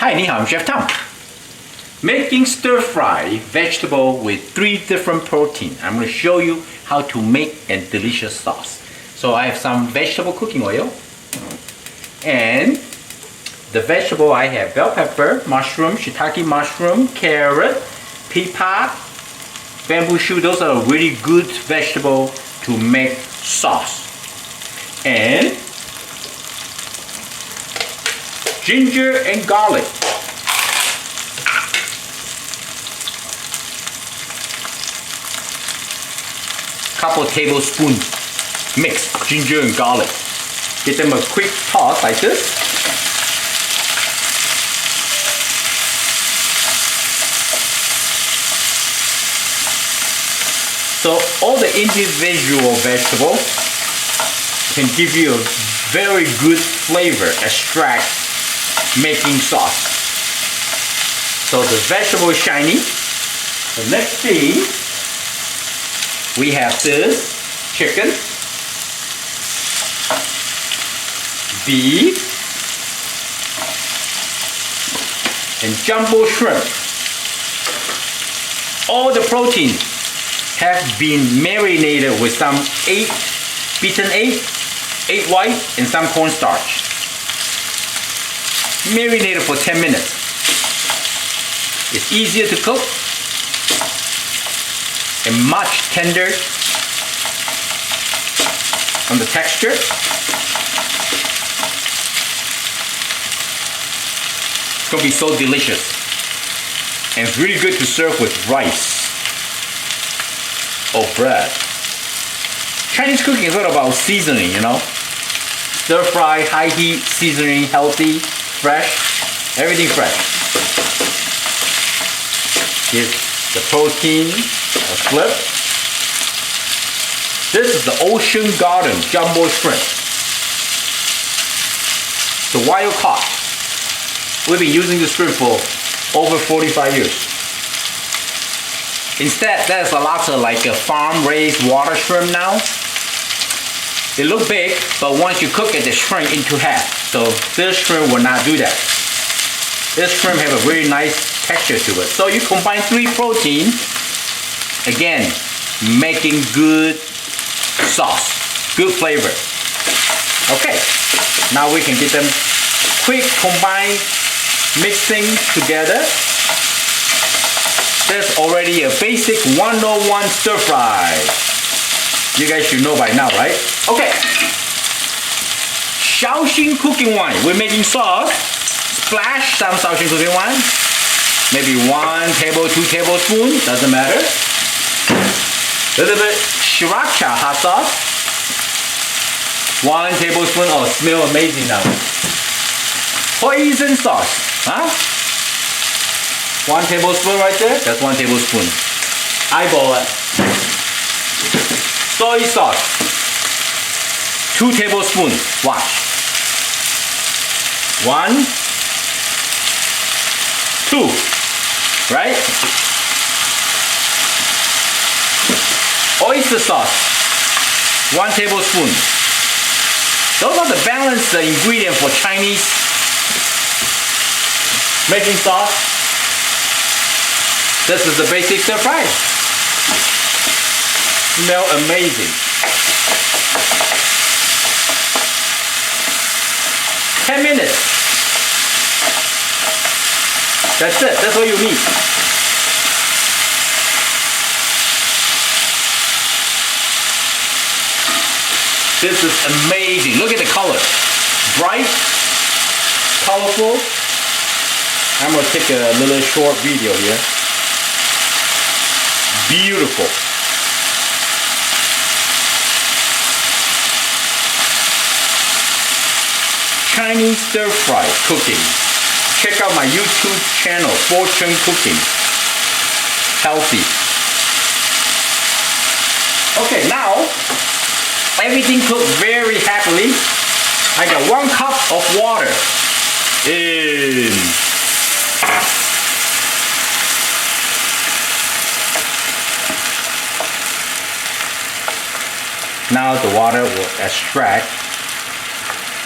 Hi, 你好, I'm Chef Tom. Making stir-fry vegetable with 3 different protein. I'm going to show you how to make a delicious sauce. So I have some vegetable cooking oil. And the vegetable I have bell pepper, mushroom, shiitake mushroom, carrot, pea pod, bamboo shoot. Those are really good vegetables to make sauce. And ginger and garlic. Couple tablespoons mix ginger and garlic. Give them a quick toss like this. So all the individual vegetables can give you a very good flavor extract making sauce. So the vegetable is shiny. The next thing, we have this chicken, beef, and jumbo shrimp. All the protein have been marinated with some beaten egg white, and some cornstarch. Marinated for 10 minutes. It's easier to cook and much tender on the texture. It's going to be so delicious. And it's really good to serve with rice or bread. Chinese cooking is all about seasoning, you know. Stir fry, high heat, seasoning, healthy, fresh, everything fresh. Give the protein a flip. This is the Ocean Garden jumbo shrimp. The wild caught. We've been using this shrimp for over 45 years. Instead, there's a lot of like a farm-raised water shrimp now. They look big, but once you cook it, they shrink into half. So this shrimp will not do that. This shrimp have a very nice texture to it. So you combine 3 protein, again, making good sauce, good flavor. Okay, now we can get them quick combine, mixing together. There's already a basic 101 stir fry. You guys should know by now, right? Okay. Shaoxing cooking wine. We're making sauce. Splash some Shaoxing cooking wine. Maybe 2 tablespoons. Doesn't matter. Little bit sriracha hot sauce. 1 tablespoon. Oh, smell amazing now. Hoisin sauce. Huh? 1 tablespoon right there. That's 1 tablespoon. Eyeball it. Soy sauce. 2 tablespoons. Watch. 1, 2. Right? Oyster sauce. 1 tablespoon. Those are the balanced ingredients for Chinese making sauce. This is the basic stir fry. Smell amazing. 10 minutes. That's it. That's all you need. This is amazing. Look at the color. Bright, colorful. I'm going to take a little short video here. Beautiful. Chinese stir fry cooking. Check out my YouTube channel, Fortune Cooking. Healthy. Okay, now everything cooked very happily. I got 1 cup of water in. Now the water will extract,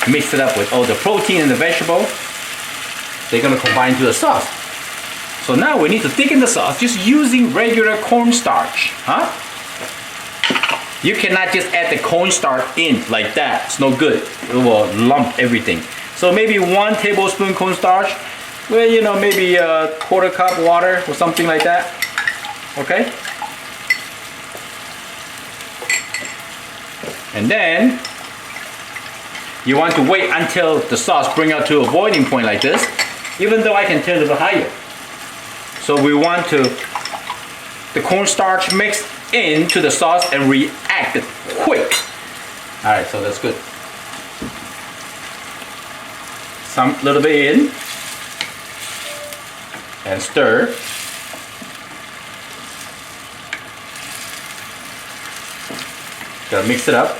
mix it up with all the protein and the vegetable. they're gonna combine to the sauce. So now we need to thicken the sauce just using regular cornstarch, huh? You cannot just add the cornstarch in like that. It's no good. It will lump everything. So maybe 1 tablespoon cornstarch, well, you know, maybe a 1/4 cup water or something like that. Okay? And then you want to wait until the sauce bring out to a boiling point like this, even though I can turn it a little higher. So we want the cornstarch mix into the sauce and react quick. All right, so that's good. Some little bit in and stir. Gotta mix it up.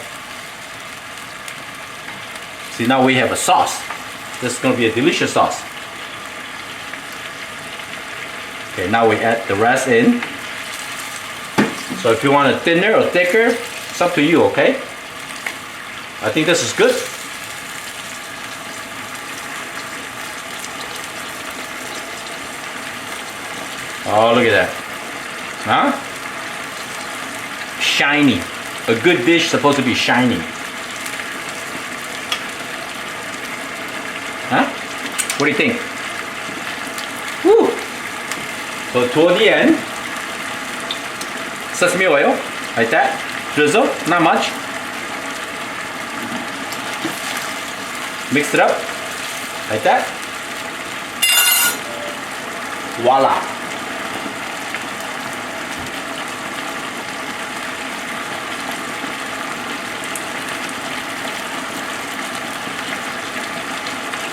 See, now we have a sauce. This is gonna be a delicious sauce. Okay, now we add the rest in. So if you want it thinner or thicker, it's up to you, okay? I think this is good. Oh, look at that. Huh? Shiny. A good dish is supposed to be shiny. Huh? What do you think? Woo! So toward the end, sesame oil, like that. Drizzle, not much. Mix it up, like that. Voila!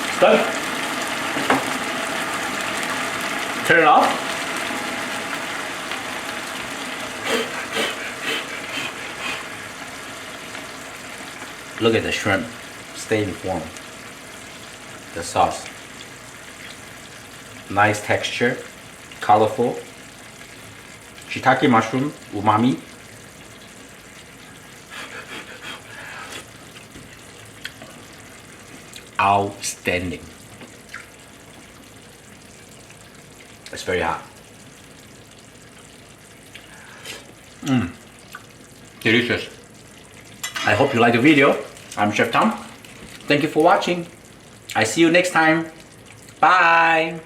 It's done. Turn it off. Look at the shrimp, stay informed. The sauce, nice texture, colorful. Shiitake mushroom, umami. Outstanding. It's very hot. Delicious. I hope you like the video. I'm Chef Tom. Thank you for watching. I see you next time. Bye.